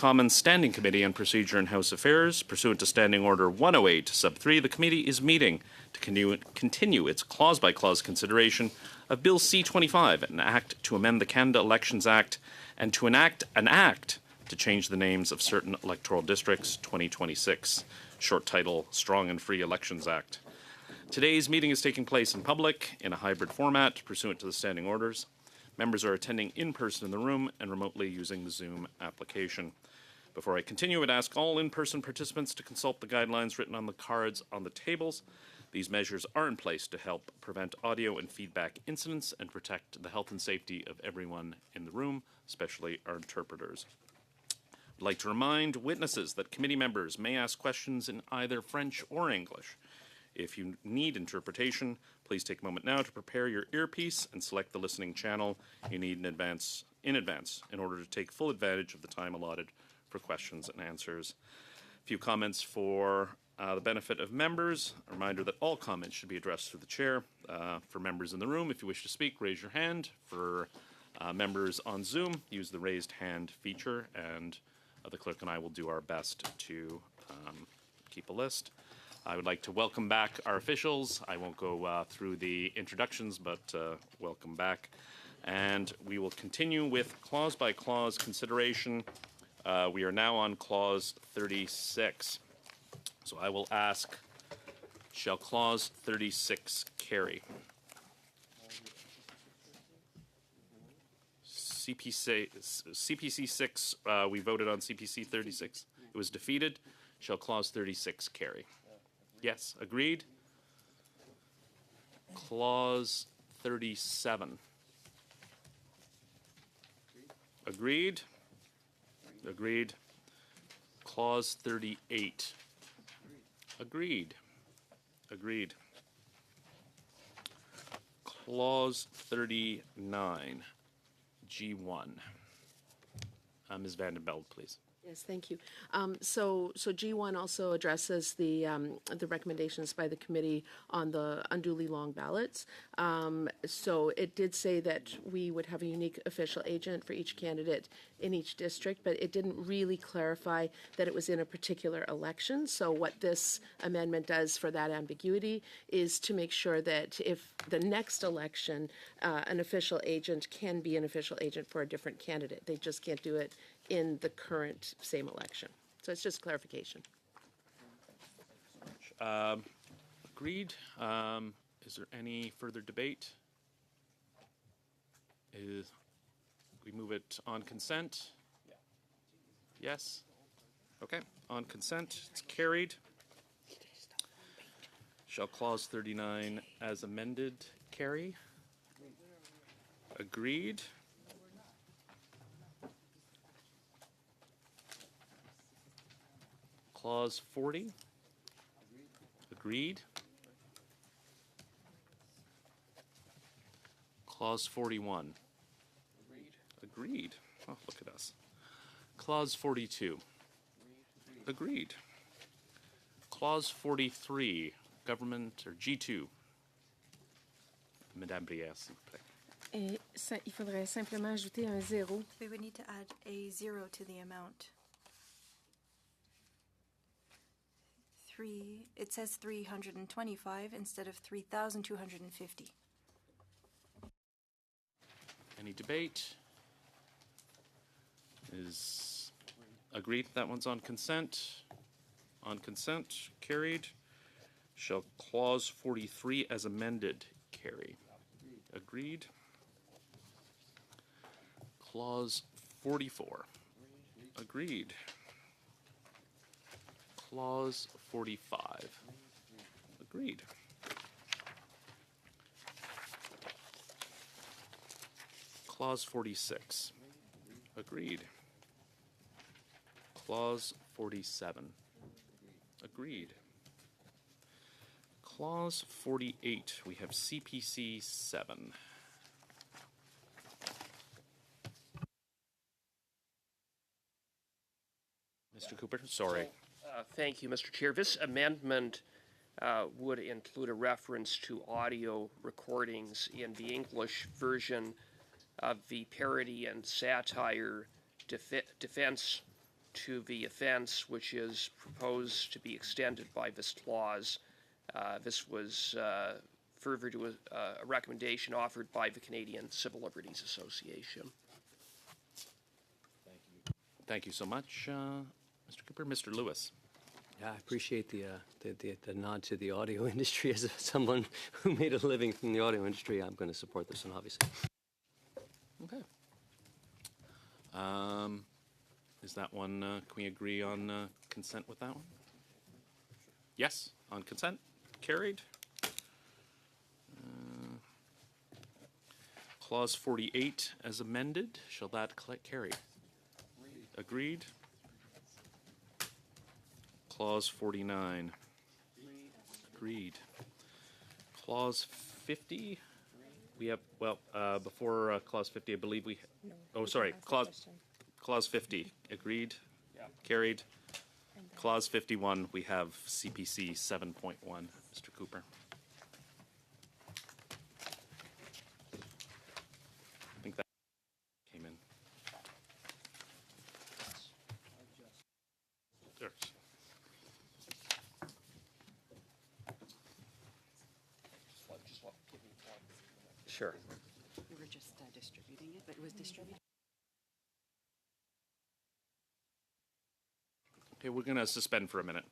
Commons Standing Committee on Procedure and House Affairs. Pursuant to Standing Order 108, Sub 3, the committee is meeting to continue its clause-by-clause consideration of Bill C-25, an act to amend the Canada Elections Act and to enact an act to change the names of certain electoral districts, 2026. Short title, Strong and Free Elections Act. Today's meeting is taking place in public in a hybrid format pursuant to the standing orders. Members are attending in person in the room and remotely using the Zoom application. Before I continue, I would ask all in-person participants to consult the guidelines written on the cards on the tables. These measures are in place to help prevent audio and feedback incidents and protect the health and safety of everyone in the room, especially our interpreters. I'd like to remind witnesses that committee members may ask questions in either French or English. If you need interpretation, please take a moment now to prepare your earpiece and select the listening channel you need in advance in order to take full advantage of the time allotted for questions and answers. A few comments for the benefit of members. A reminder that all comments should be addressed through the chair. For members in the room, if you wish to speak, raise your hand. For members on Zoom, use the raised hand feature, and the clerk and I will do our best to keep a list. I would like to welcome back our officials. I won't go through the introductions, but welcome back. And we will continue with clause-by-clause consideration. We are now on clause 36. So I will ask, shall clause 36 carry? CPC 6, we voted on CPC 36. It was defeated. Shall clause 36 carry? Yes, agreed. Clause 37. Agreed. Agreed. Clause 38. Agreed. Agreed. Clause 39. G1. Ms. Vandenbeld, please. Yes, thank you. So G1 also addresses the recommendations by the committee on the unduly long ballots. So it did say that we would have a unique official agent for each candidate in each district, but it didn't really clarify that it was in a particular election. So what this amendment does for that ambiguity is to make sure that if the next election, an official agent can be an official agent for a different candidate. They just can't do it in the current same election. So it's just clarification. Agreed. Is there any further debate? We move it on consent? Yeah. Yes? Okay. On consent, it's carried. Shall clause 39 as amended carry? Agreed. Clause 40. Agreed. Clause 41. Agreed. Oh, look at us. Clause 42. Agreed. Clause 43. Government, or G2. Madame Brière, s'il vous plaît. Il faudrait simplement ajouter un zéro. We would need to add a 0 to the amount. It says 325 instead of 3,250. Any debate? Is agreed that one's on consent? On consent, carried. Shall clause 43 as amended carry? Agreed. Clause 44. Agreed. Clause 45. Agreed. Clause 46. Agreed. Clause 47. Agreed. Clause 48. We have CPC 7. Mr. Cooper, sorry. Thank you, Mr. Chair. This amendment would include a reference to audio recordings in the English version of the parody and satire defense to the offense which is proposed to be extended by this clause. This was further to a recommendation offered by the Canadian Civil Liberties Association. Thank you so much, Mr. Cooper. Mr. Lewis. Yeah, I appreciate the nod to the audio industry. As someone who made a living from the audio industry, I'm going to support this one, obviously. Okay. Is that one, can we agree on consent with that one? Yes, on consent. Carried. Clause 48 as amended. Shall that carry? Agreed. Clause 49. Agreed. Clause 50. We have, well, before clause 50, I believe we, oh, sorry, clause 50. Agreed. Yeah. Carried. Clause 51, we have CPC 7.1. Mr. Cooper. I think that came in. There. Sure. We were just distributing it, but it was distributed. Okay, we're going to suspend for a minute.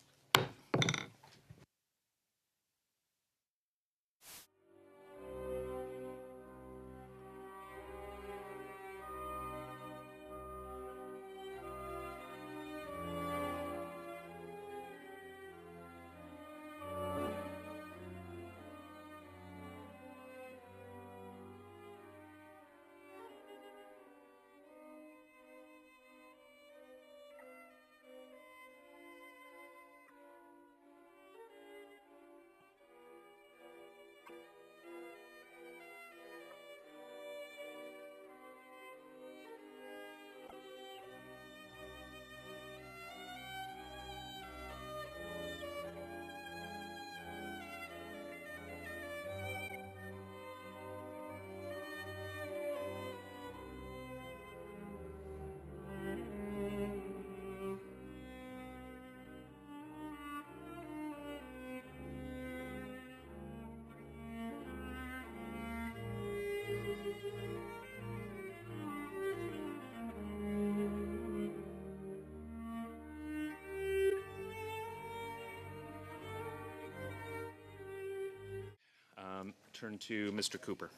Turn to Mr. Cooper.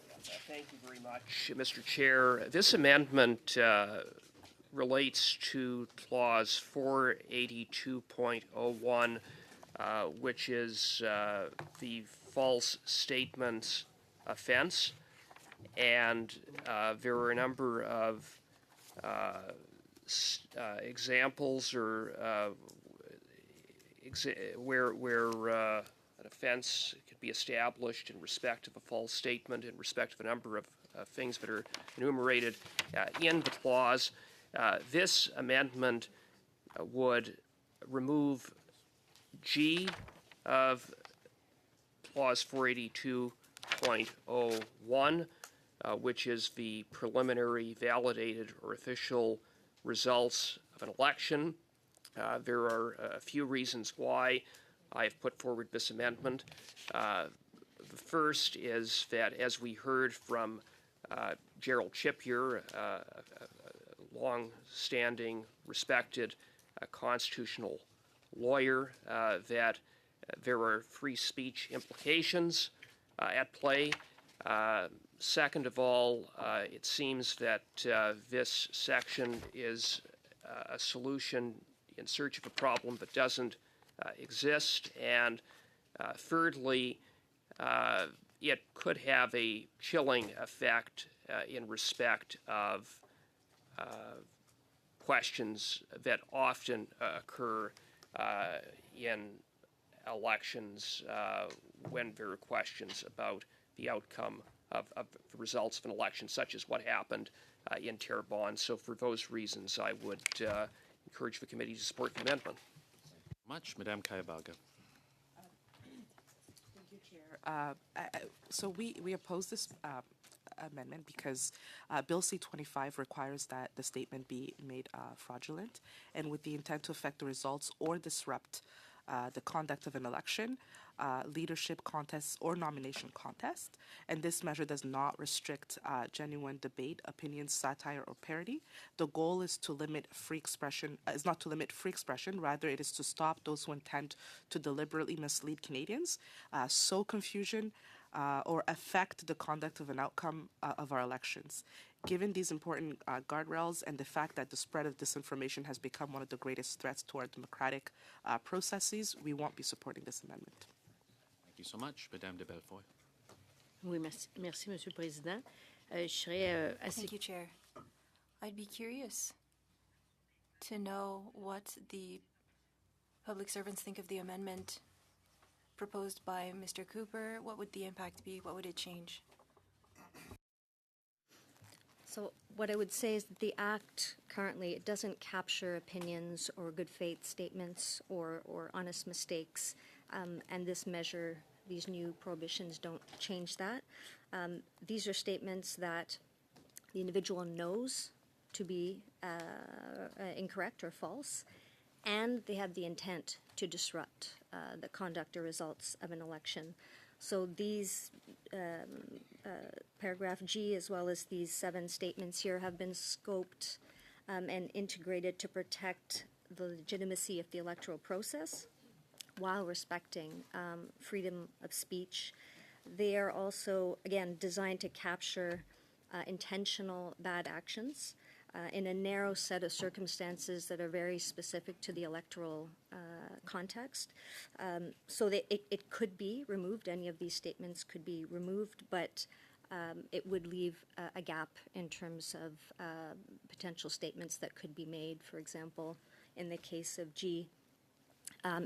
Thank you very much, Mr. Chair. This amendment relates to clause 482.01, which is the false statements offense. And there are a number of examples or where an offense could be established in respect of a false statement, in respect of a number of things that are enumerated in the clause. This amendment would remove G of clause 482.01, which is the preliminary, validated, or official results of an election. There are a few reasons why I have put forward this amendment. The first is that, as we heard from Gerald Chippier, a long-standing, respected constitutional lawyer, that there are free speech implications at play. Second of all, it seems that this section is a solution in search of a problem that doesn't exist. And thirdly, it could have a chilling effect in respect of questions that often occur in elections when there are questions about the outcome of the results of an election, such as what happened in Terrebonne. So for those reasons, I would encourage the committee to support the amendment. Much, Madame Kayabaga. Thank you, Chair. So we oppose this amendment because Bill C-25 requires that the statement be made fraudulent and with the intent to affect the results or disrupt the conduct of an election, leadership contest, or nomination contest. And this measure does not restrict genuine debate, opinions, satire, or parody. The goal is to limit free expression, is not to limit free expression, rather it is to stop those who intend to deliberately mislead Canadians, sow confusion, or affect the conduct of an outcome of our elections. Given these important guardrails and the fact that the spread of disinformation has become one of the greatest threats to our democratic processes, we won't be supporting this amendment. Thank you so much. Madame de Bellefoy. Oui, merci, Monsieur le Président. Je serais assez... Thank you, Chair. I'd be curious to know what the public servants think of the amendment proposed by Mr. Cooper. What would the impact be? What would it change? So what I would say is that the Act currently, it doesn't capture opinions or good faith statements or honest mistakes, and this measure, these new prohibitions don't change that. These are statements that the individual knows to be incorrect or false, and they have the intent to disrupt the conduct or results of an election. So these paragraph G, as well as these 7 statements here, have been scoped and integrated to protect the legitimacy of the electoral process while respecting freedom of speech. They are also, again, designed to capture intentional bad actions in a narrow set of circumstances that are very specific to the electoral context. So that it could be removed, any of these statements could be removed, but it would leave a gap in terms of potential statements that could be made. For example, in the case of G,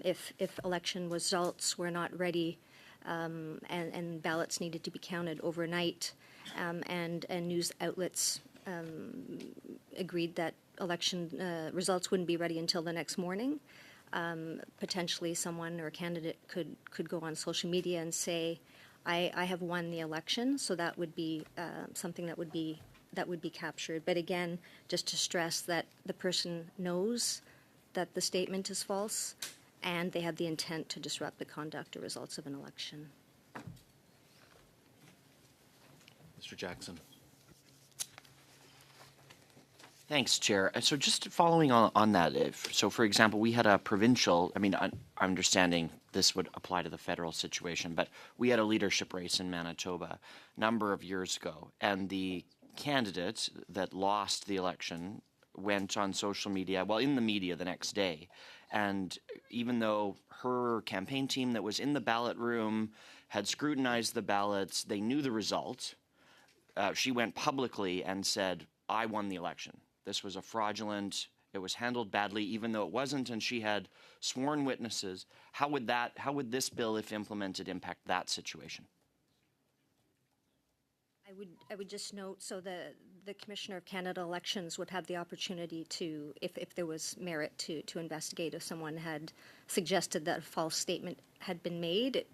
if election results were not ready and ballots needed to be counted overnight, and news outlets agreed that election results wouldn't be ready until the next morning, potentially someone or a candidate could go on social media and say, I have won the election. So that would be something that would be captured. But again, just to stress that the person knows that the statement is false and they have the intent to disrupt the conduct or results of an election. Mr. Jackson. Thanks, Chair. So just following on that, so for example, we had a provincial, I'm understanding this would apply to the federal situation, but we had a leadership race in Manitoba a number of years ago, and the candidate that lost the election went on social media, well, in the media the next day, and even though her campaign team that was in the ballot room had scrutinized the ballots, they knew the result, she went publicly and said, I won the election. This was a fraudulent, it was handled badly, even though it wasn't, and she had sworn witnesses. How would this bill, if implemented, impact that situation? I would just note, so the Commissioner of Canada Elections would have the opportunity to, if there was merit to investigate, if someone had suggested that a false statement had been made.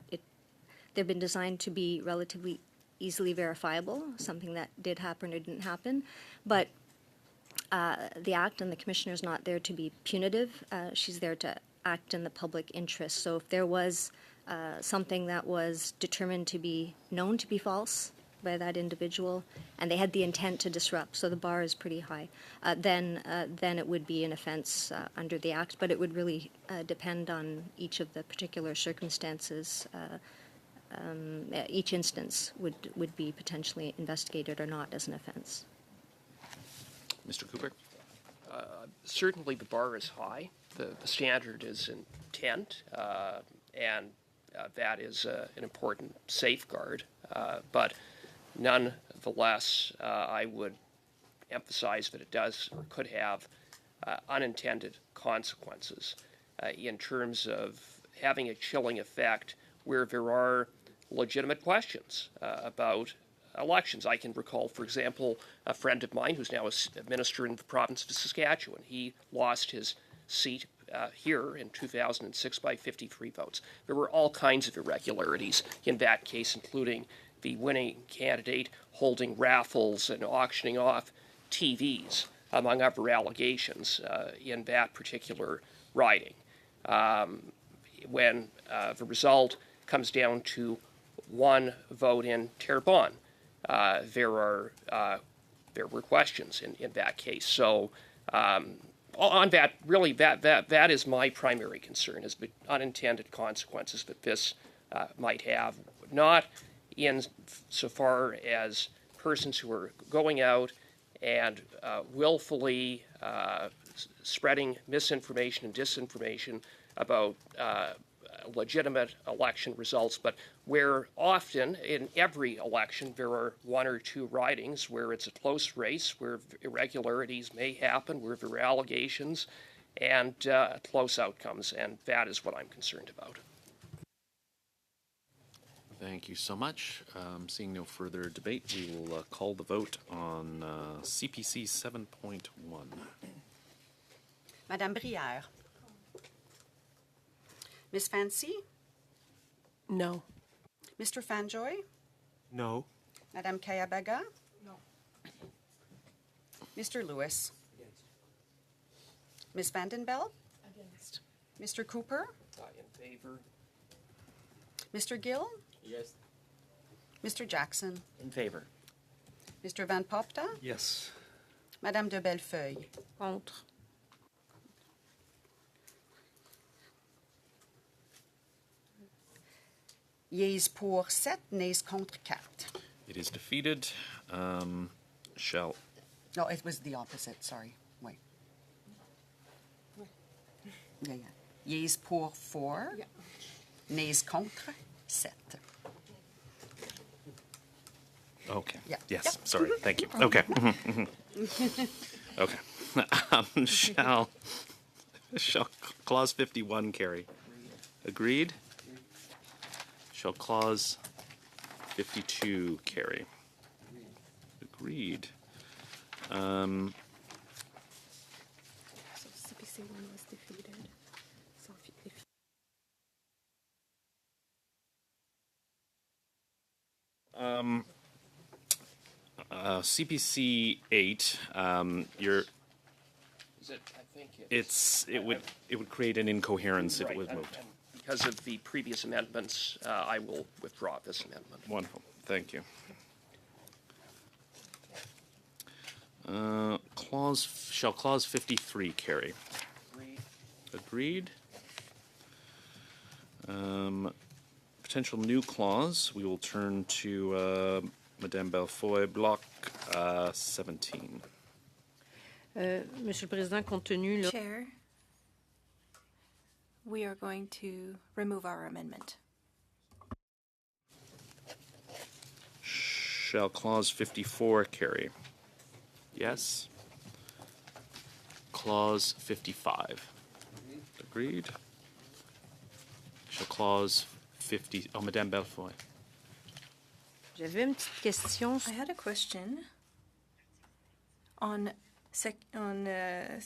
They've been designed to be relatively easily verifiable, something that did happen or didn't happen, but the Act and the Commissioner is not there to be punitive. She's there to act in the public interest. So if there was something that was determined to be known to be false by that individual, and they had the intent to disrupt, so the bar is pretty high, then it would be an offense under the Act, but it would really depend on each of the particular circumstances. Each instance would be potentially investigated or not as an offense. Mr. Cooper? Certainly the bar is high. The standard is intent, and that is an important safeguard. But nonetheless, I would emphasize that it does or could have unintended consequences in terms of having a chilling effect where there are legitimate questions about elections. I can recall, for example, a friend of mine who's now a minister in the province of Saskatchewan. He lost his seat here in 2006 by 53 votes. There were all kinds of irregularities in that case, including the winning candidate holding raffles and auctioning off TVs, among other allegations in that particular riding. When the result comes down to one vote in Terrebonne, there were questions in that case. So on that, really, that is my primary concern, is the unintended consequences that this might have, not in so far as persons who are going out and willfully spreading misinformation and disinformation about legitimate election results, but where often in every election there are one or two ridings where it's a close race, where irregularities may happen, where there are allegations and close outcomes, and that is what I'm concerned about. Thank you so much. Seeing no further debate, we will call the vote on CPC 7.1. Madame Brière. Ms. Fancy? No. Mr. Fanjoy? No. Madame Kayabaga? No. Mr. Lewis? Against. Ms. Vandenbel? Against. Mr. Cooper? In favor. Mr. Gill? Yes. Mr. Jackson? In favor. Mr. Van Popta? Yes. Madame de Bellefeuille? Contre. Yeas pour 7, nays contre 4. It is defeated. Shall No, it was the opposite, sorry. Wait. Yeah. Yeas pour 4, nays contre 7. Okay. Yeah. Yes. Yep. Sorry. Thank you. Okay. Okay. Shall clause 51 carry? Agreed. Shall clause 52 carry? Agreed. So CPC 1 was defeated. So if CPC 8. You're. Is it, I think It would create an incoherence if it was moved. and because of the previous amendments, I will withdraw this amendment. Wonderful. Thank you. Shall clause 53 carry? Agreed. Potential new clause. We will turn to Madame Belfoy, block 17. Monsieur le Président, compte tenu... Chair, we are going to remove our amendment. Shall clause 54 carry? Yes. Clause 55. Agreed. Shall clause 50... Oh, Madame Belfoy. J'avais une petite question. I had a question on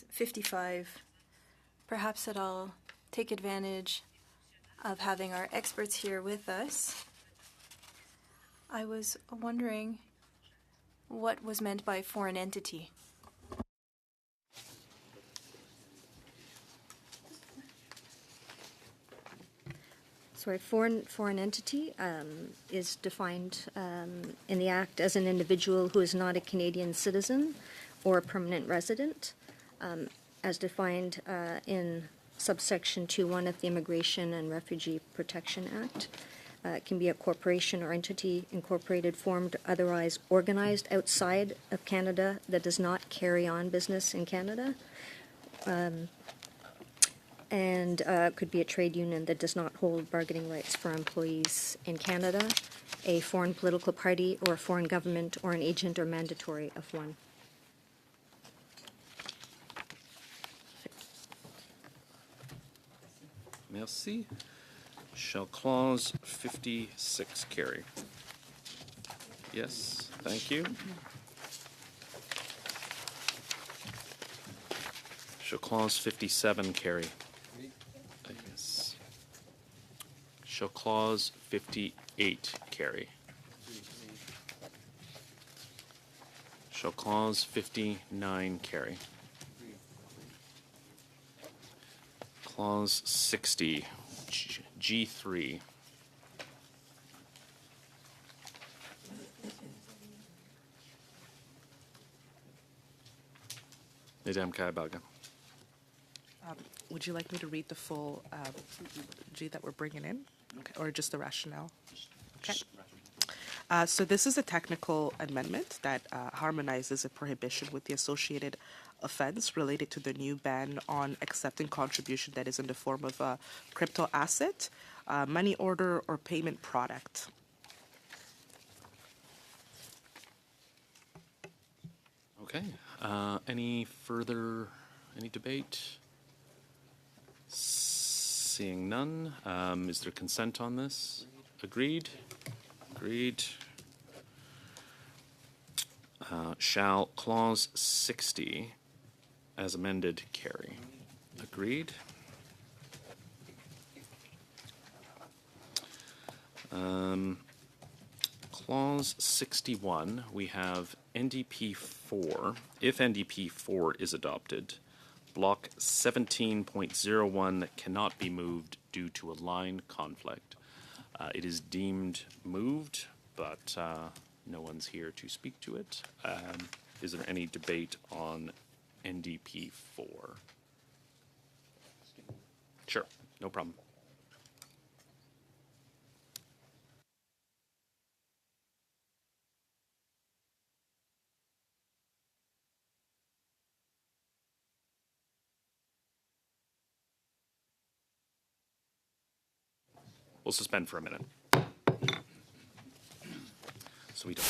55. Perhaps that I'll take advantage of having our experts here with us. I was wondering what was meant by foreign entity. Sorry, foreign entity is defined in the Act as an individual who is not a Canadian citizen or a permanent resident, as defined in subsection 2.1 of the Immigration and Refugee Protection Act. It can be a corporation or entity incorporated, formed, otherwise organized outside of Canada that does not carry on business in Canada. And could be a trade union that does not hold bargaining rights for employees in Canada, a foreign political party or a foreign government or an agent or mandatory of one. Merci. Shall clause 56 carry? Yes, thank you. Shall clause 57 carry? Yes. Shall clause 58 carry? Shall clause 59 carry? Clause 60, G3. Madame Kaibaga. Would you like me to read the full G that we're bringing in, or just the rationale? Okay. So this is a technical amendment that harmonizes a prohibition with the associated offense related to the new ban on accepting contribution that is in the form of a crypto asset, money order, or payment product. Okay. Any debate? Seeing none. Is there consent on this? Agreed? Agreed. Shall clause 60 as amended carry? Agreed. Clause 61, we have NDP 4. If NDP 4 is adopted, block 17.01 cannot be moved due to a line conflict. It is deemed moved, but no one's here to speak to it. Is there any debate on NDP 4? Sure, no problem. We'll suspend for a minute. So we don't.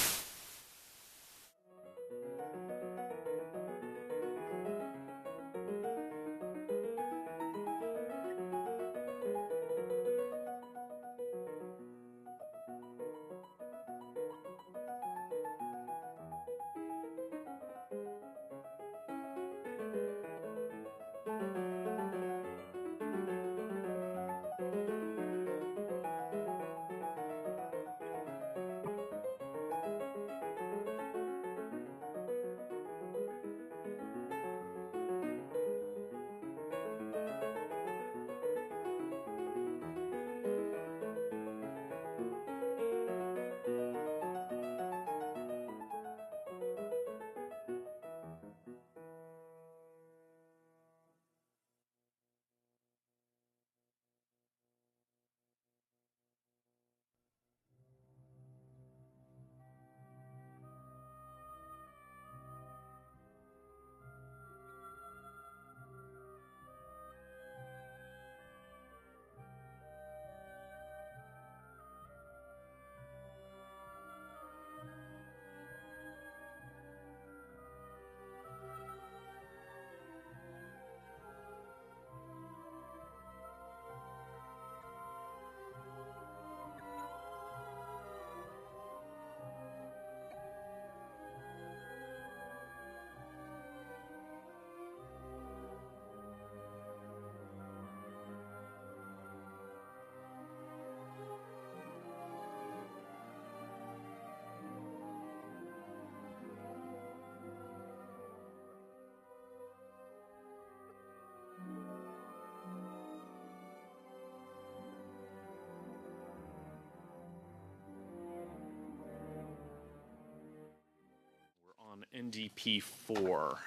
On NDP 4,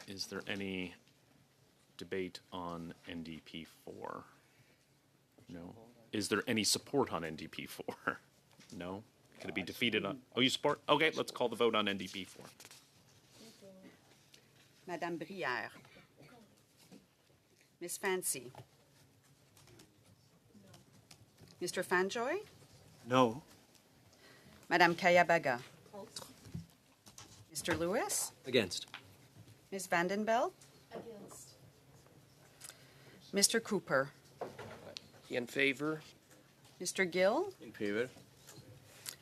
is there any debate on NDP 4? No. Is there any support on NDP 4? No. Could it be defeated on? Oh, you support? Okay, let's call the vote on NDP 4. Madame Brière. Miss Fancy. Mr. Fanjoy. No. Madame Kayabaga. Mr. Lewis. Against. Ms. Vandenbeld. Against. Mr. Cooper. In favor? Mr. Gill. In favor.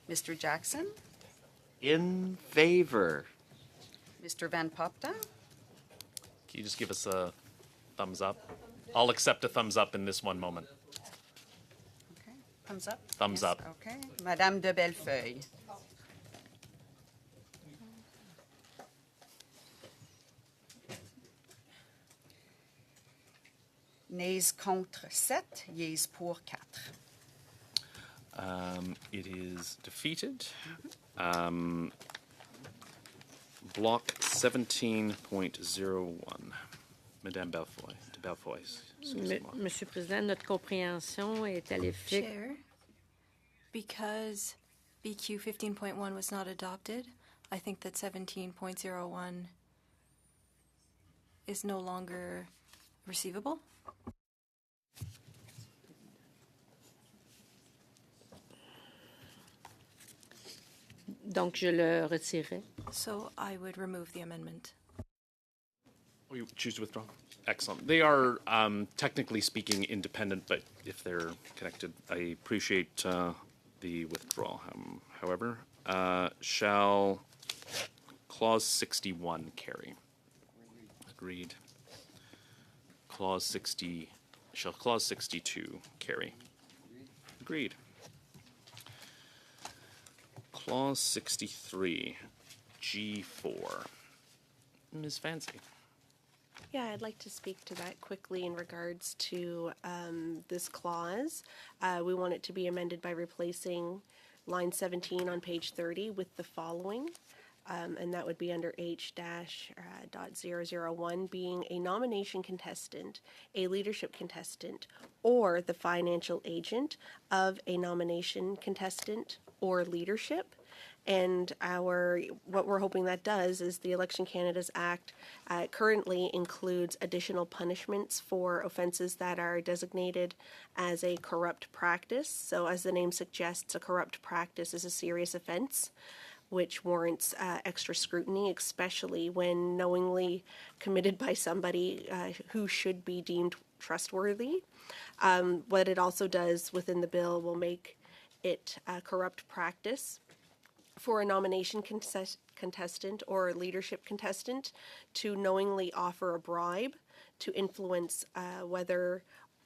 Mr. Jackson. In favor. Mr. Van Popta. Can you just give us a thumbs up? I'll accept a thumbs up in this one moment. Okay. Thumbs up. Thumbs up. Okay. Madame de Bellefeuille. Nays contre 7, yeas pour 4. It is defeated. Block 17.01. Madame Belfoy. De Belfoy. excusez-moi. Monsieur le Président, notre compréhension est à l'effet. Chair, because BQ 15.1 was not adopted, I think that 17.01 is no longer receivable. Donc, je le retirerai. So I would remove the amendment. Oh, you choose to withdraw? Excellent. They are, technically speaking, independent, but if they're connected, I appreciate the withdrawal. However, shall Clause 61 carry? Agreed. Shall Clause 62 carry? Agreed. Clause 63, G4. Ms. Fancy. Yeah, I'd like to speak to that quickly in regards to this clause. We want it to be amended by replacing line 17 on page 30 with the following, and that would be under H-.001, being a nomination contestant, a leadership contestant, or the financial agent of a nomination contestant or leadership. And what we're hoping that does is the Election Canada's Act currently includes additional punishments for offenses that are designated as a corrupt practice. So as the name suggests, a corrupt practice is a serious offense which warrants extra scrutiny, especially when knowingly committed by somebody who should be deemed trustworthy. What it also does within the bill will make it a corrupt practice for a nomination contestant or a leadership contestant to knowingly offer a bribe to influence whether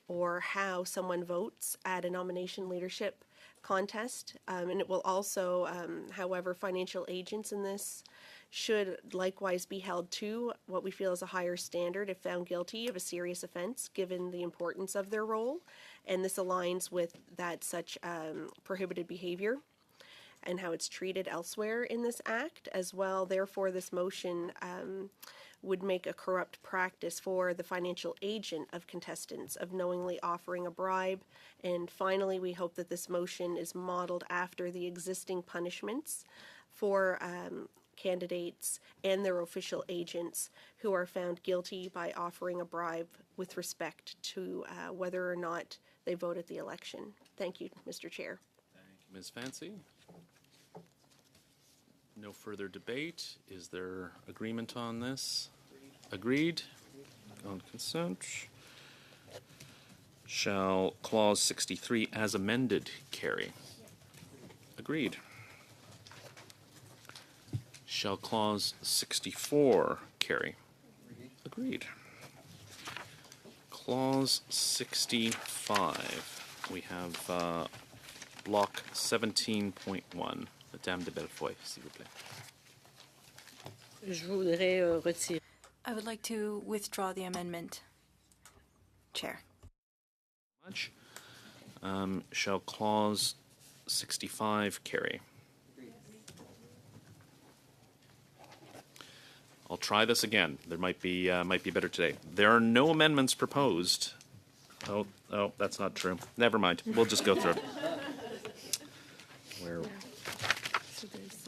or how someone votes at a nomination leadership contest. And it will also, however, financial agents in this should likewise be held to what we feel is a higher standard if found guilty of a serious offense, given the importance of their role. And this aligns with that such prohibited behavior and how it's treated elsewhere in this act as well. Therefore, this motion would make a corrupt practice for the financial agent of contestants of knowingly offering a bribe. And finally, we hope that this motion is modeled after the existing punishments for candidates and their official agents who are found guilty by offering a bribe with respect to whether or not they vote at the election. Thank you, Mr. Chair. Thank you, Ms. Fancy. No further debate. Is there agreement on this? Agreed. On consent. Shall Clause 63 as amended carry? Agreed. Shall Clause 64 carry? Agreed. Clause 65. We have Block 17.1. Madame de Belfoy, s'il vous plaît. Je voudrais retirer. I would like to withdraw the amendment. Chair. Much. Shall Clause 65 carry? I'll try this again. There might be better today. There are no amendments proposed. Oh, that's not true. Never mind. We'll just go through it. Where? So there's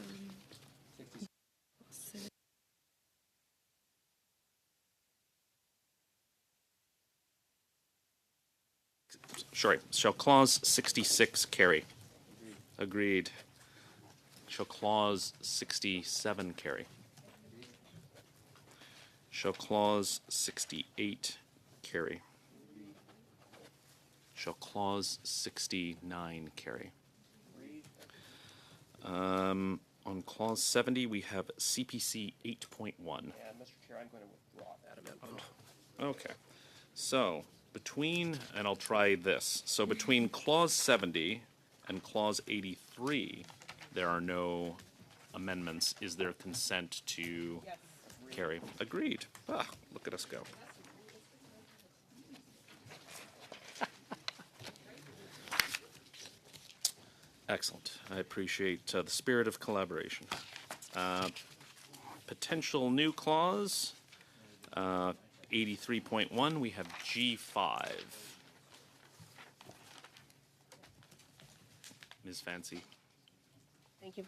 Sorry. Shall Clause 66 carry? Agreed. Shall Clause 67 carry? Shall Clause 68 carry? Shall Clause 69 carry? On Clause 70, we have CPC 8.1. And Mr. Chair, I'm going to withdraw that amendment. Okay. So, and I'll try this. So between Clause 70 and Clause 83, there are no amendments. Is there consent to carry? Agreed. Look at us go. Excellent. I appreciate the spirit of collaboration. Potential new clause, 83.1, we have G5. Ms. Fancy. Thank you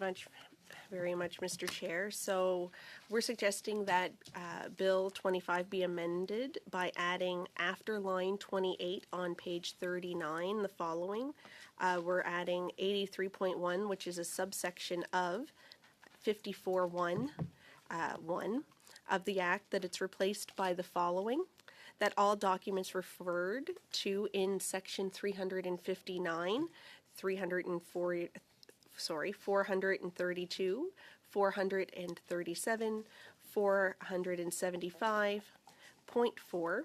very much, Mr. Chair. So we're suggesting that Bill 25 be amended by adding after line 28 on page 39 the following. We're adding 83.1, which is a subsection of 54.1 1 of the Act, that it's replaced by the following: that all documents referred to in section 359, 432, 437, 475.4,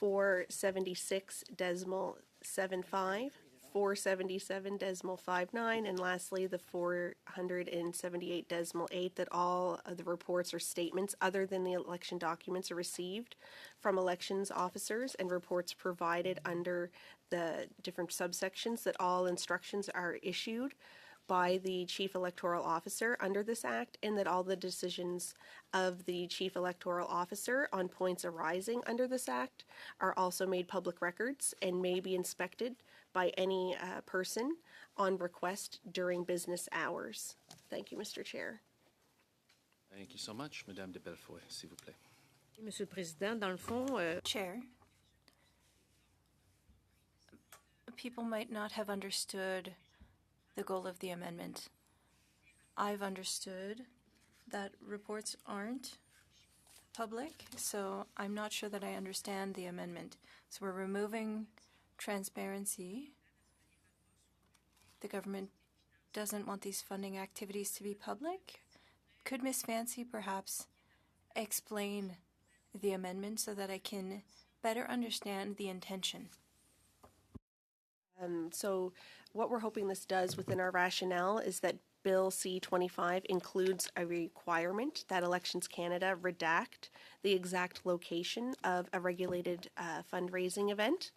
476.75, 477.59, and lastly the 478.8, that all of the reports or statements other than the election documents are received from elections officers, and reports provided under the different subsections, that all instructions are issued by the Chief Electoral Officer under this Act, and that all the decisions of the Chief Electoral Officer on points arising under this Act are also made public records and may be inspected by any person on request during business hours. Thank you, Mr. Chair. Thank you so much. Madame de Bellefoy, s'il vous plaît. Monsieur le Président, dans le fond, Chair, people might not have understood the goal of the amendment. I've understood that reports aren't public, so I'm not sure that I understand the amendment. So we're removing transparency. The government doesn't want these funding activities to be public. Could Ms. Fancy perhaps explain the amendment so that I can better understand the intention? So what we're hoping this does within our rationale is that Bill C-25 includes a requirement that Elections Canada redact the exact location of a regulated fundraising event,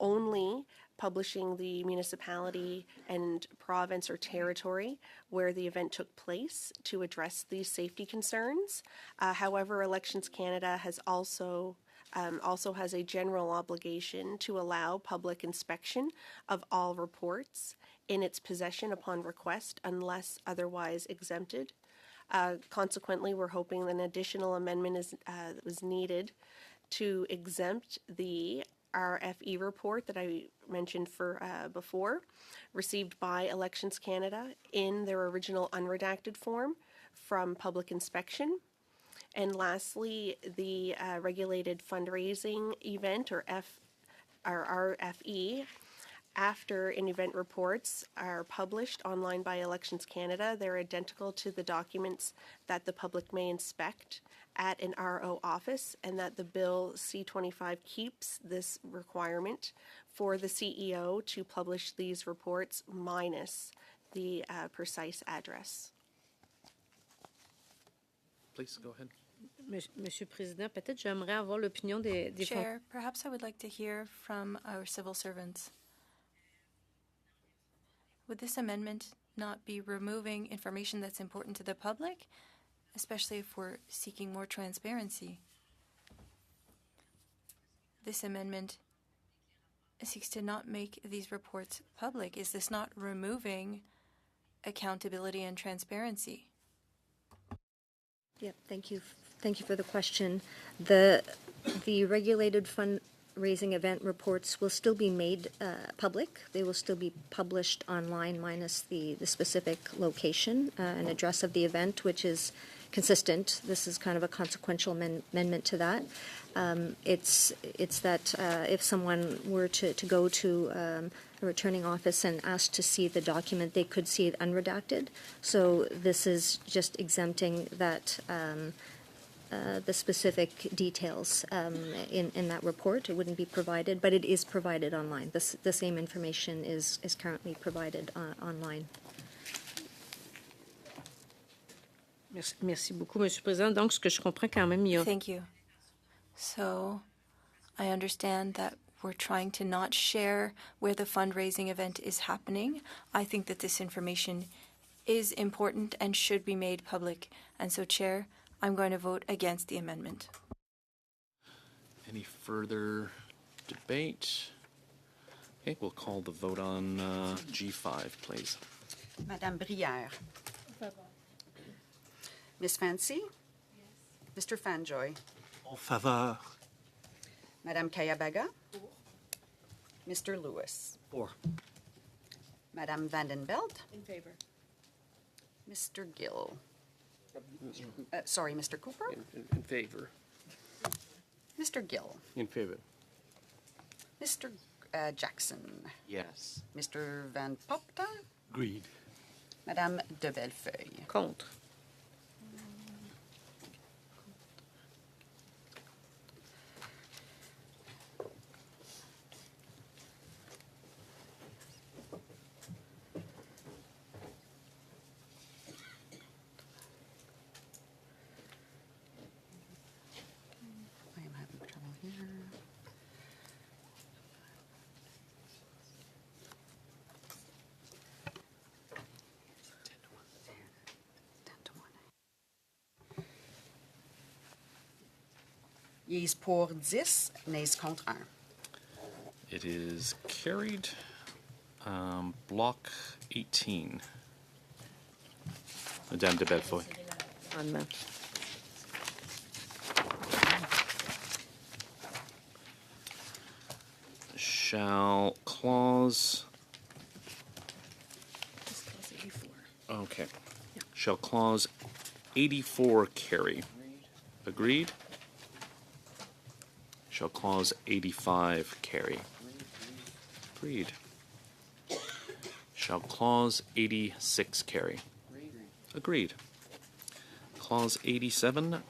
only publishing the municipality and province or territory where the event took place to address these safety concerns. However, Elections Canada has also has a general obligation to allow public inspection of all reports in its possession upon request unless otherwise exempted. Consequently, we're hoping an additional amendment was needed to exempt the RFE report that I mentioned before, received by Elections Canada in their original unredacted form from public inspection. And lastly, the regulated fundraising event, or RFE, after an event reports are published online by Elections Canada, they're identical to the documents that the public may inspect at an RO office, and that the Bill C-25 keeps this requirement for the CEO to publish these reports minus the precise address. Please go ahead. Monsieur le Président, peut-être j'aimerais avoir l'opinion des Chair, perhaps I would like to hear from our civil servants. Would this amendment not be removing information that's important to the public, especially if we're seeking more transparency? This amendment seeks to not make these reports public. Is this not removing accountability and transparency? Yep, thank you. Thank you for the question. The regulated fundraising event reports will still be made public. They will still be published online, minus the specific location and address of the event, which is consistent. This is kind of a consequential amendment to that. It's that if someone were to go to a returning office and ask to see the document, they could see it unredacted. So this is just exempting that the specific details in that report. It wouldn't be provided, but it is provided online. The same information is currently provided online. Merci beaucoup, Monsieur le Président. Donc, ce que je comprends quand même, il y a... Thank you. So, I understand that we're trying to not share where the fundraising event is happening. I think that this information is important and should be made public. And so, Chair, I'm going to vote against the amendment. Any further debate? Okay, we'll call the vote on G5, please. Madame Brière. Miss Fancy? Yes. Mr. Fanjoy? En faveur. Madame Kayabaga? Mr. Lewis? Or. Madame Vandenbelt? In favor. Mr. Gill? Sorry, Mr. Cooper? In favor. Mr. Gill? In favor. Mr. Jackson? Yes. Mr. Van Popta? Agreed. Madame de Bellefeuille? Contre. I am having trouble here. Yeas pour 10, nays contre 1. It is carried. Block 18. Madame de Bellefeuille. Amendement. Shall clause... Just clause 84. Okay. Shall clause 84 carry? Agreed? Shall clause 85 carry? Agreed. Shall clause 86 carry? Agreed. Clause 87,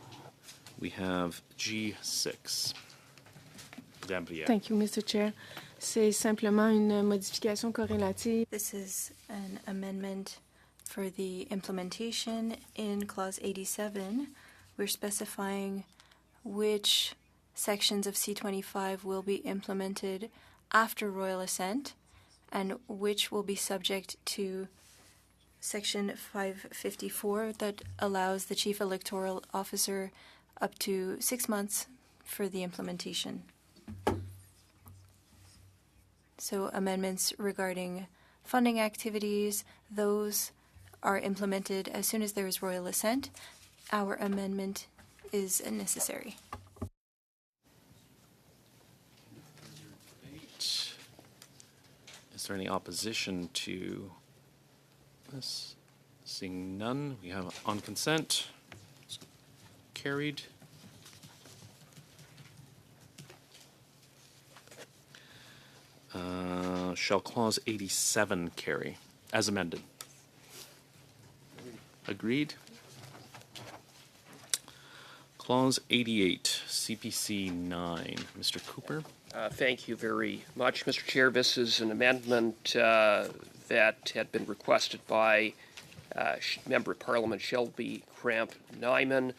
we have G6. Madame Brière. Thank you, Mr. Chair. C'est simplement une modification corrélative. This is an amendment for the implementation. In Clause 87, we're specifying which sections of C25 will be implemented after royal assent and which will be subject to Section 554 that allows the Chief Electoral Officer up to 6 months for the implementation. So amendments regarding funding activities, those are implemented as soon as there is royal assent. Our amendment is necessary. Is there any opposition to this? Seeing none, we have on consent. Carried. Shall clause 87 carry as amended? Agreed. Clause 88, CPC 9. Mr. Cooper. Thank you very much, Mr. Chair. This is an amendment that had been requested by Member of Parliament Shelby Cramp Nyman,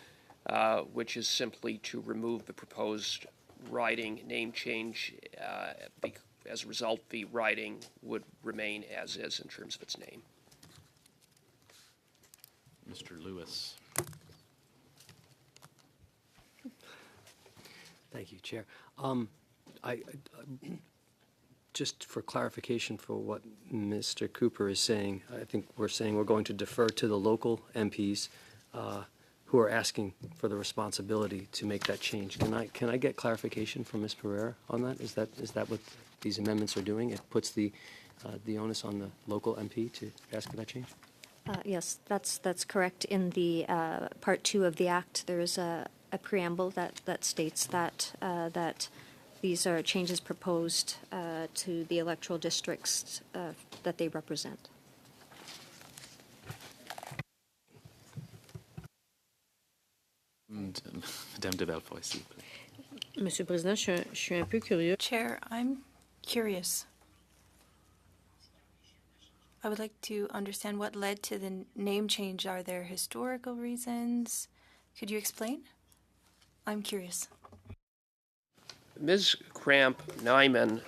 which is simply to remove the proposed riding name change. As a result, the riding would remain as is in terms of its name. Mr. Lewis. Thank you, Chair. Just for clarification for what Mr. Cooper is saying, I think we're saying we're going to defer to the local MPs who are asking for the responsibility to make that change. Can I get clarification from Ms. Pereira on that? Is that what these amendments are doing? It puts the onus on the local MP to ask for that change? Yes, that's correct. In the Part 2 of the Act, there is a preamble that states that these are changes proposed to the electoral districts that they represent. Madame de Bellefeuille, s'il vous plaît. Monsieur le Président, je suis un peu curieux. Chair, I'm curious. I would like to understand what led to the name change. Are there historical reasons? Could you explain? I'm curious. Ms. Kramp-Nyman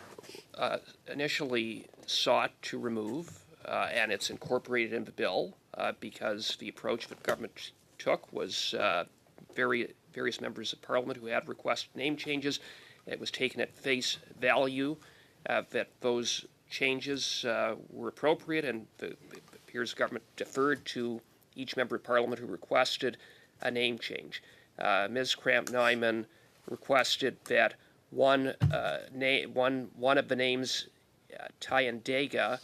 initially sought to remove, and it's incorporated in the bill because the approach that government took was various members of Parliament who had requested name changes. It was taken at face value that those changes were appropriate, and it appears government deferred to each member of Parliament who requested a name change. Ms. Kramp-Nyman requested that one of the names, Tayandagada,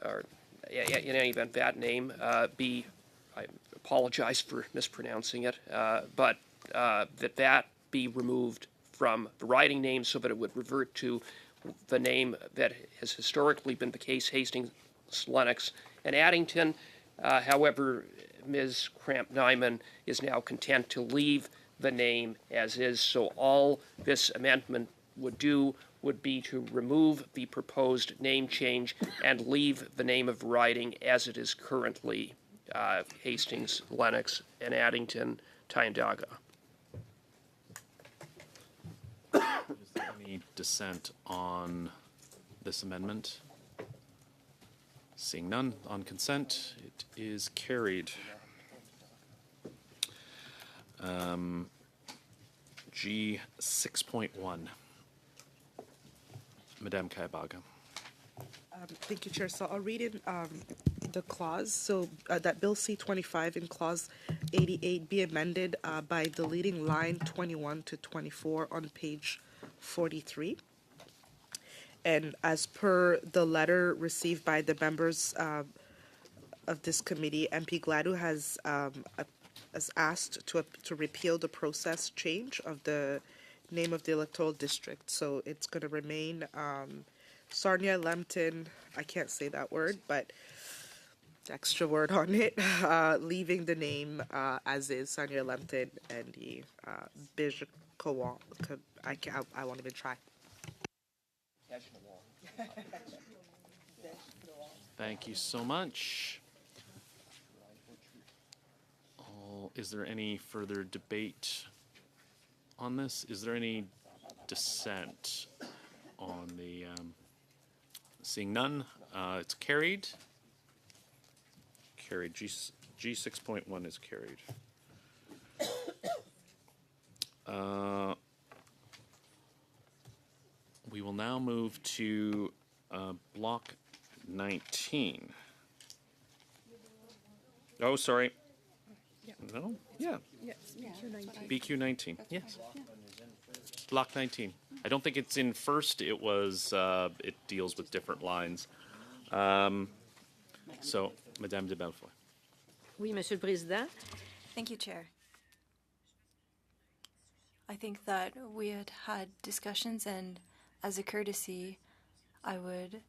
or in any event, that name be, I apologize for mispronouncing it, but that be removed from the riding name so that it would revert to the name that has historically been the case, Hastings, Lennox, and Addington. However, Ms. Kramp-Nyman is now content to leave the name as is, so all this amendment would do would be to remove the proposed name change and leave the name of riding as it is currently, Hastings, Lennox, and Addington, Tyandaga. Is there any dissent on this amendment? Seeing none, on consent, it is carried. G 6.1. Madame Kayabagha. Thank you, Chair. So I'll read in the clause. So that Bill C-25 in Clause 88 be amended by deleting line 21 to 24 on page 43. And as per the letter received by the members of this committee, MP Gladue has asked to repeal the process change of the name of the electoral district. So it's going to remain Sarnia-Lambton, I can't say that word, but the extra word on it, leaving the name as is, Sarnia-Lambton and the Bijokawan. I won't even try. Thank you so much. Is there any further debate on this? Is there any dissent on the... seeing none, it's carried. Carried. G 6.1 is carried. We will now move to Block 19. Oh, sorry. No? Yeah. Yes, BQ 19. Yes. Block 19. I don't think it's in first. It was. It deals with different lines. So, Madame de Belfoy. Oui, Monsieur le Président. Thank you, Chair. I think that we had discussions, and as a courtesy, I would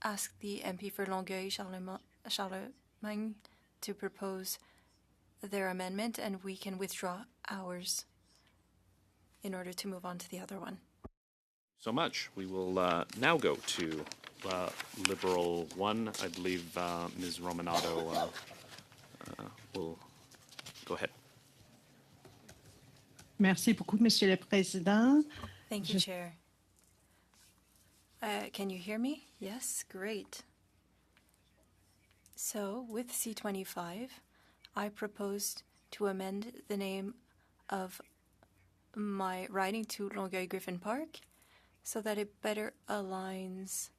ask the MP for Longueuil, Charlemagne, to propose their amendment, and we can withdraw ours in order to move on to the other one. So much. We will now go to Liberal 1. I believe Ms. Romanado will go ahead. Merci beaucoup, Monsieur le Président. Thank you, Chair. Can you hear me? Yes, great. So, with C-25, I proposed to amend the name of my riding to Longueuil Griffin Park so that it better aligns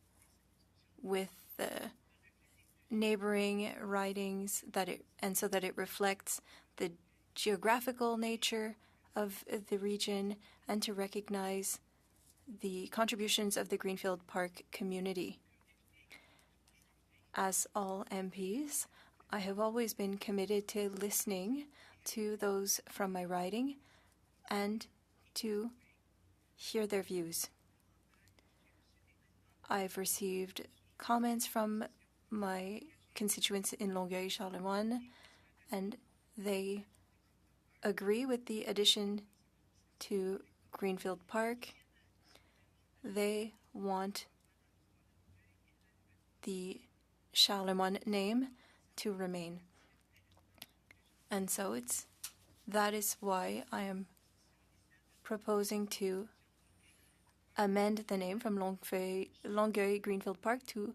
with the neighboring ridings, and so that it reflects the geographical nature of the region and to recognize the contributions of the Greenfield Park community. As all MPs, I have always been committed to listening to those from my riding and to hear their views. I've received comments from my constituents in Longueuil, Charlemagne, and they agree with the addition to Greenfield Park. They want the Charlemagne name to remain. And so it's That is why I am proposing to amend the name from Longueuil Greenfield Park to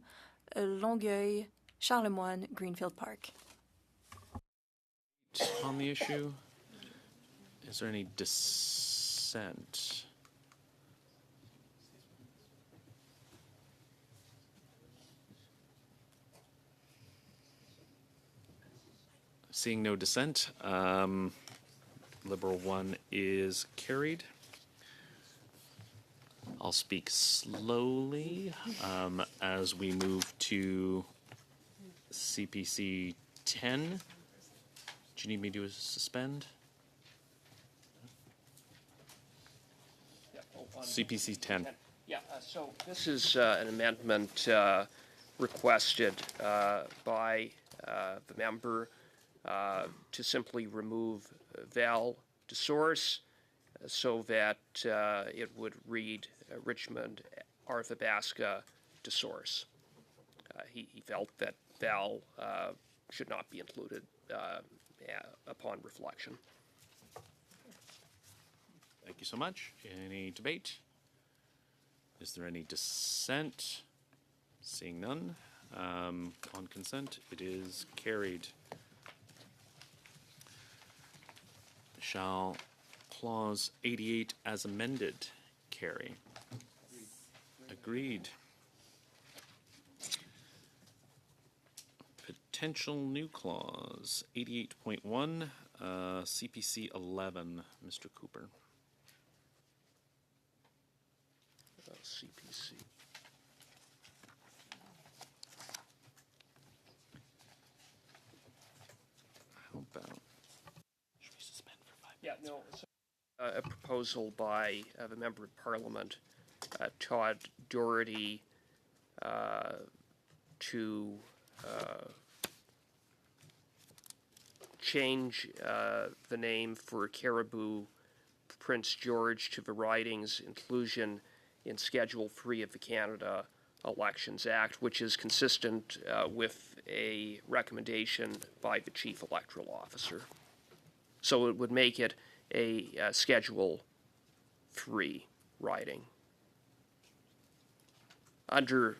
Longueuil Charlemagne Greenfield Park. On the issue, is there any dissent? Seeing no dissent, Liberal 1 is carried. I'll speak slowly as we move to CPC 10. Do you need me to suspend? CPC 10. Yeah, so this is an amendment requested by the member to simply remove Val de Source so that it would read Richmond Arthabasca de Source. He felt that Val should not be included upon reflection. Thank you so much. Any debate? Is there any dissent? Seeing none. On consent, it is carried. Shall clause 88 as amended carry? Agreed. Potential new clause 88.1, CPC 11. Mr. Cooper. CPC. How about? Should we suspend for 5 minutes? Yeah, no. A proposal by the Member of Parliament, Todd Doherty, to change the name for Caribou Prince George to the riding's inclusion in Schedule 3 of the Canada Elections Act, which is consistent with a recommendation by the Chief Electoral Officer. So it would make it a Schedule 3 riding. Under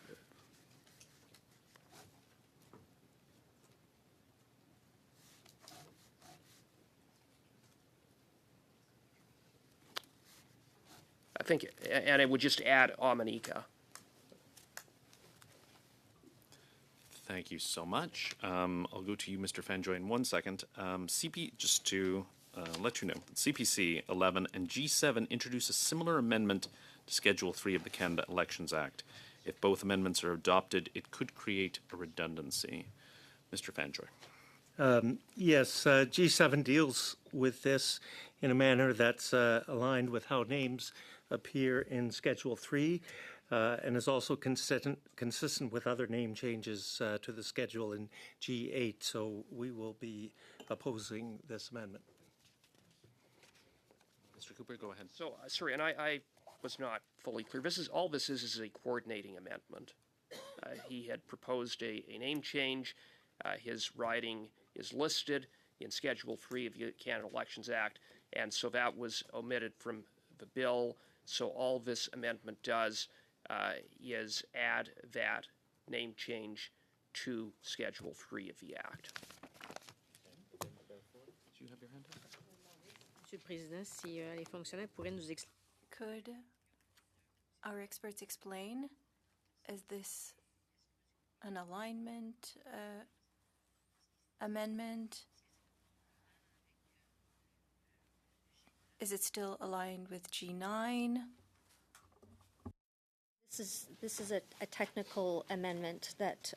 I think, and it would just add Ominica. Thank you so much. I'll go to you, Mr. Fanjoy, in 1 second. Just to let you know, CPC 11 and G7 introduce a similar amendment to Schedule 3 of the Canada Elections Act. If both amendments are adopted, it could create a redundancy. Mr. Fanjoy. Yes, G7 deals with this in a manner that's aligned with how names appear in Schedule 3 and is also consistent with other name changes to the schedule in G8. So we will be opposing this amendment. Mr. Cooper, go ahead. So, sorry, and I was not fully clear. All this is a coordinating amendment. He had proposed a name change. His riding is listed in Schedule 3 of the Canada Elections Act, and so that was omitted from the bill. So all this amendment does is add that name change to Schedule 3 of the Act. Do you have your hand up? Monsieur le Président, si les fonctionnaires pourraient nous expliquer. Could our experts explain, is this an alignment amendment? Is it still aligned with G9? This is a technical amendment that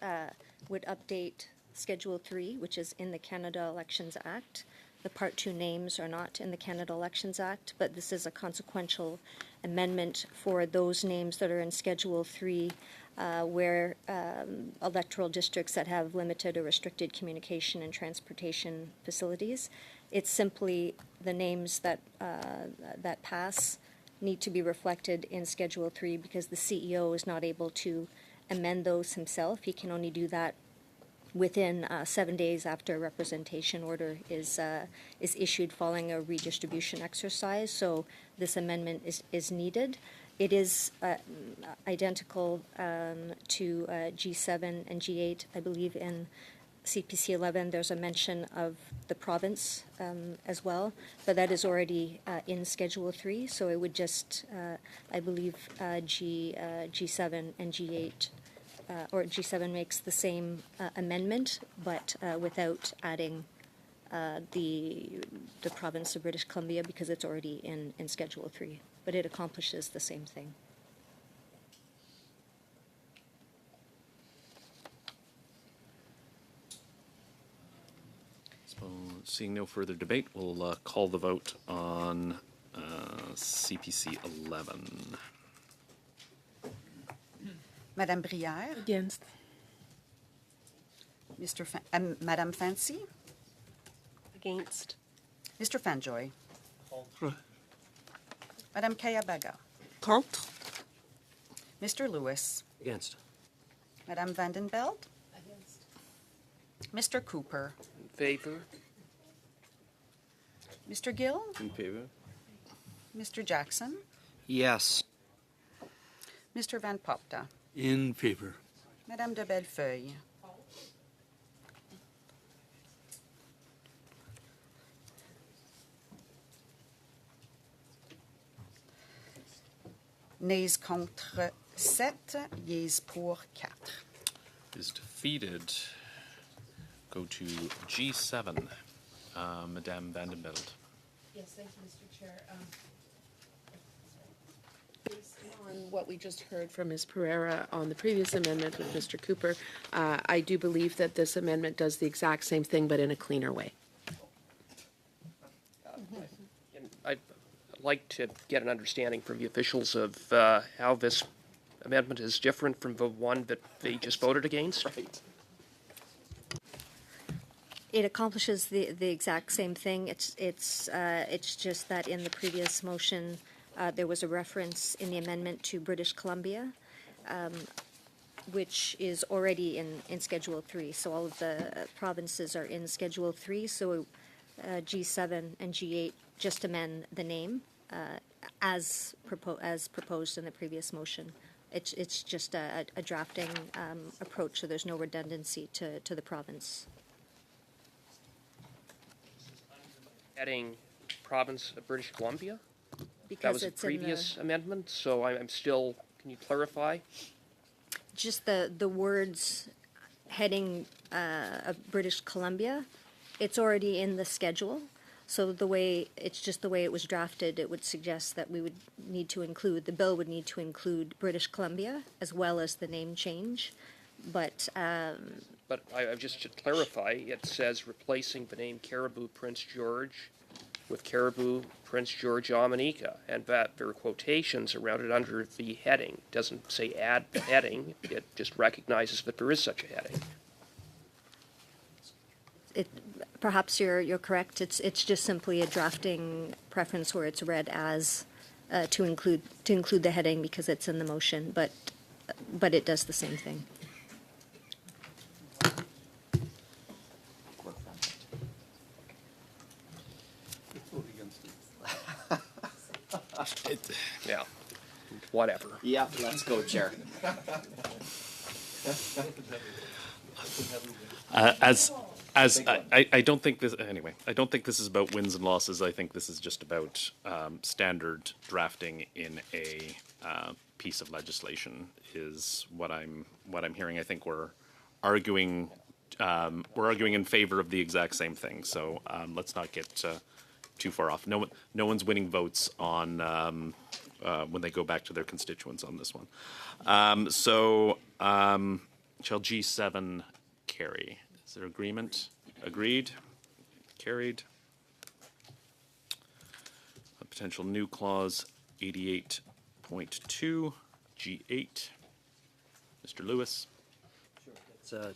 would update Schedule 3, which is in the Canada Elections Act. The Part 2 names are not in the Canada Elections Act, but this is a consequential amendment for those names that are in Schedule 3 where electoral districts that have limited or restricted communication and transportation facilities. It's simply the names that that pass need to be reflected in Schedule 3 because the CEO is not able to amend those himself. He can only do that within 7 days after a representation order is issued following a redistribution exercise. So this amendment is needed. It is identical to G7 and G8. I believe in CPC 11 there's a mention of the province as well, but that is already in Schedule 3. So it would just, I believe, G7 and G8. Or G7 makes the same amendment, but without adding the province of British Columbia because it's already in Schedule 3. But it accomplishes the same thing. So, seeing no further debate, we'll call the vote on CPC 11. Madame Brière, Against. Madame Fancy, Against. Mr. Fanjoy, Madame Kayabaga, Contre. Mr. Lewis, Against. Madame Vandenbeld, Mr. Cooper, In favor? Mr. Gill, In favor. Mr. Jackson, Yes. Mr. Van Popta, In favor. Madame de Bellefeuille, Nays contre 7, yeas pour 4. Is defeated. Go to G7. Madame Vandenbeld. Yes, thank you, Mr. Chair. Based on what we just heard from Ms. Pereira on the previous amendment with Mr. Cooper, I do believe that this amendment does the exact same thing, but in a cleaner way. And I'd like to get an understanding from the officials of how this amendment is different from the one that they just voted against. Right. It accomplishes the exact same thing. It's just that in the previous motion, there was a reference in the amendment to British Columbia, which is already in Schedule 3. So all of the provinces are in Schedule 3. So G7 and G8 just amend the name as proposed in the previous motion. It's just a drafting approach, so there's no redundancy to the province. Adding province of British Columbia? Because That was a it's in the- previous amendment, so I'm still, can you clarify? Just the words heading of British Columbia, it's already in the schedule. So it's just the way it was drafted, it would suggest that we would need to include, the bill would need to include British Columbia as well as the name change. But But I just to clarify, it says replacing the name Caribou Prince George with Caribou Prince George Dominica, and that there are quotations around it under the heading. It doesn't say add the heading, it just recognizes that there is such a heading. perhaps you're correct. It's just simply a drafting preference where it's read as to include the heading because it's in the motion, but it does the same thing. Yeah, whatever. Yeah, let's go, Chair. I don't think this anyway. I don't think this is about wins and losses. I think this is just about standard drafting in a piece of legislation. Is what I'm hearing. I think we're arguing in favor of the exact same thing. So let's not get too far off. No one's winning votes on when they go back to their constituents on this one. Shall G7 carry? Is there agreement? Agreed? Carried. A potential new clause 88.2, G8. Mr. Lewis. It's the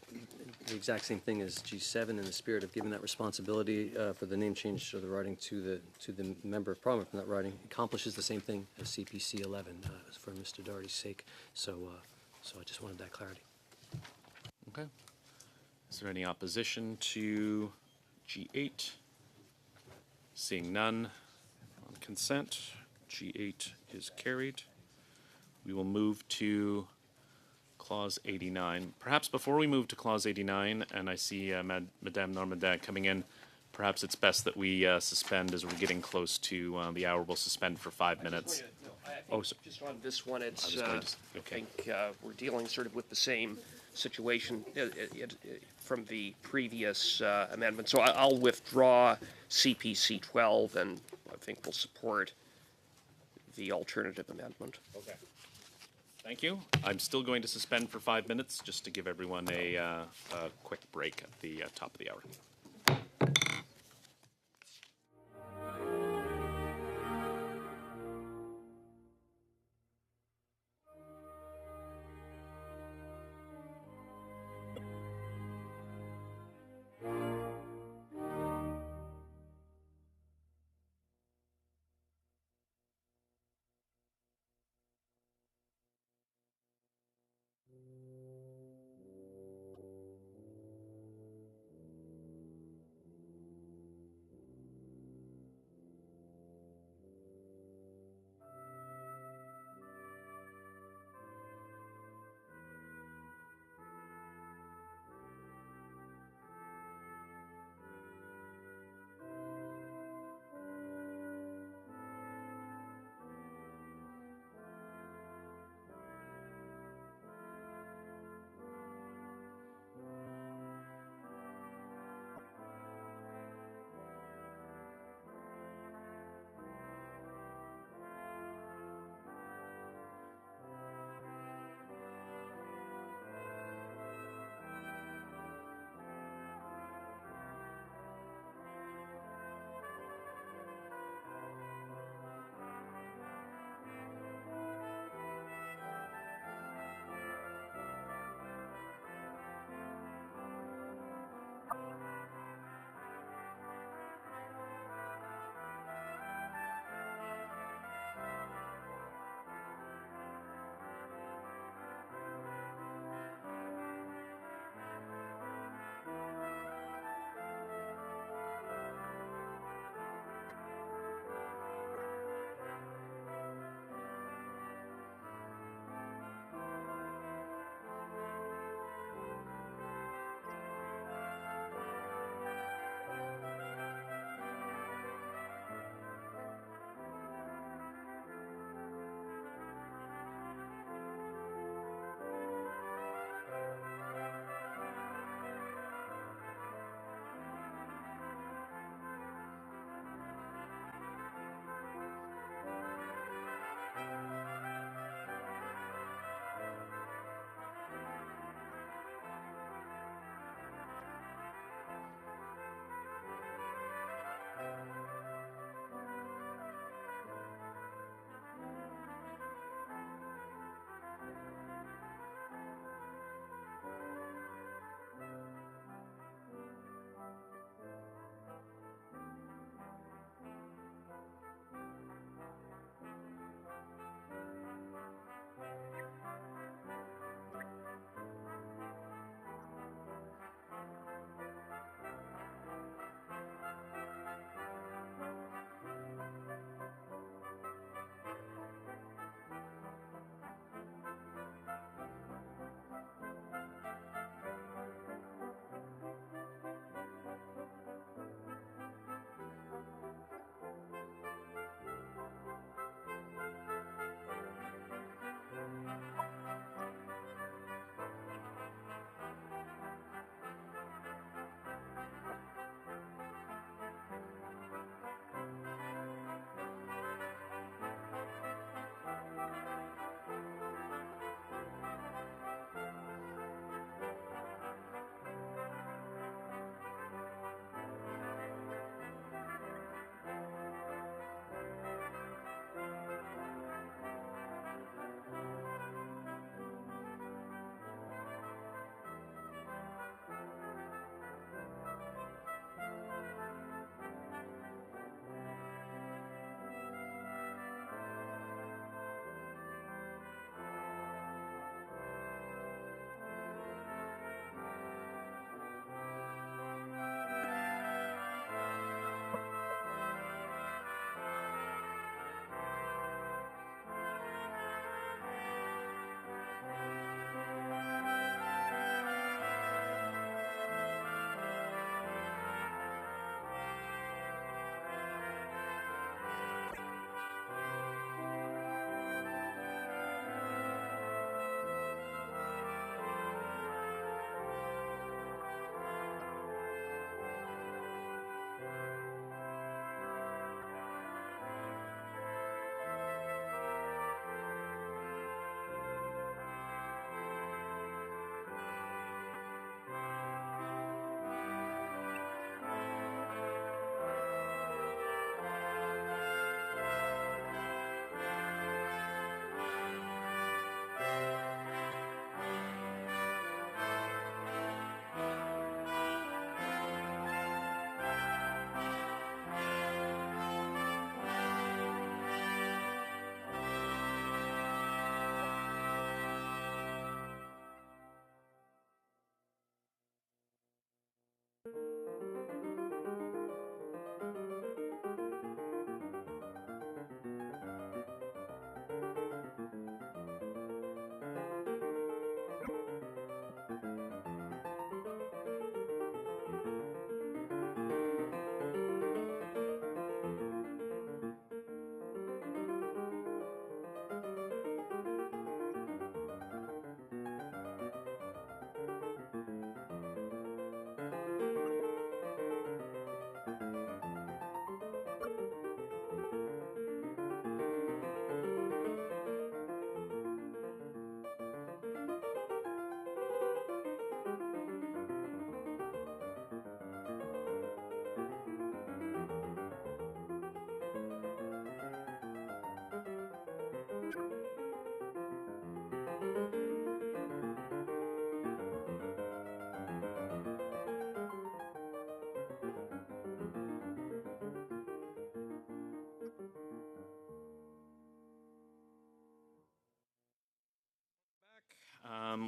exact same thing as G7 in the spirit of giving that responsibility for the name change of the writing to the member of parliament from that writing. Accomplishes the same thing as CPC 11 for Mr. Doherty's sake. So I just wanted that clarity. Okay. Is there any opposition to G8? Seeing none, on consent, G8 is carried. We will move to Clause 89. Perhaps before we move to Clause 89, and I see Madame Normandin coming in, perhaps it's best that we suspend as we're getting close to the hour. We'll suspend for 5 minutes. Just on this one, it's, okay. I think we're dealing sort of with the same situation from the previous amendment. So I'll withdraw CPC 12, and I think we'll support the alternative amendment. Okay. Thank you. I'm still going to suspend for 5 minutes just to give everyone a quick break at the top of the hour.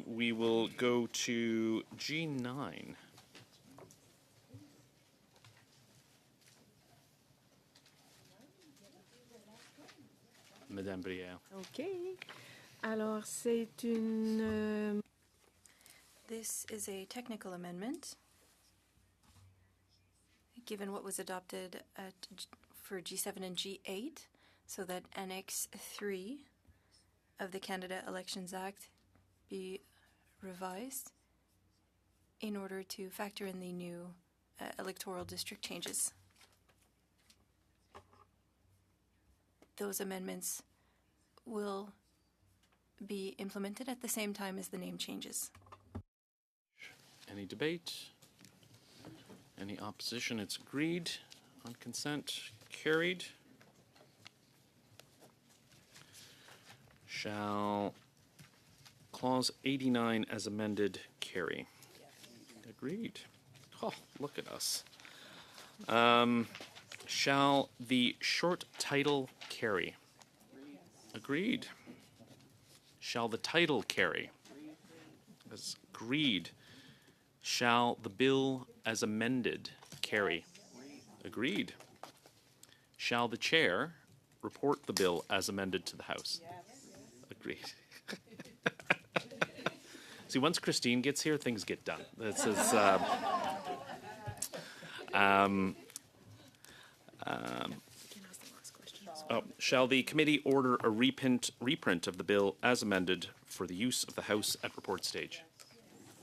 We will go to G9. Madame Brière. OK. Alors, c'est une... This is a technical amendment. Given what was adopted for G7 and G8, so that Annex 3 of the Canada Elections Act be revised in order to factor in the new electoral district changes. Those amendments will be implemented at the same time as the name changes. Any debate? Any opposition? It's agreed. On consent, carried. Shall Clause 89 as amended carry? Agreed. Oh, look at us. Shall the short title carry? Agreed. Shall the title carry? Agreed. Shall the bill as amended carry? Agreed. Shall the chair report the bill as amended to the House? Agreed. See, once Christine gets here, things get done. This is... shall the committee order a reprint of the bill as amended for the use of the House at report stage?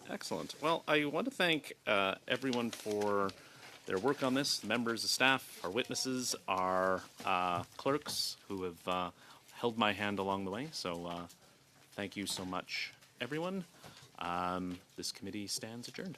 Excellent. Well, I want to thank everyone for their work on this, the members, the staff, our witnesses, our clerks who have held my hand along the way. So thank you so much, everyone. This committee stands adjourned.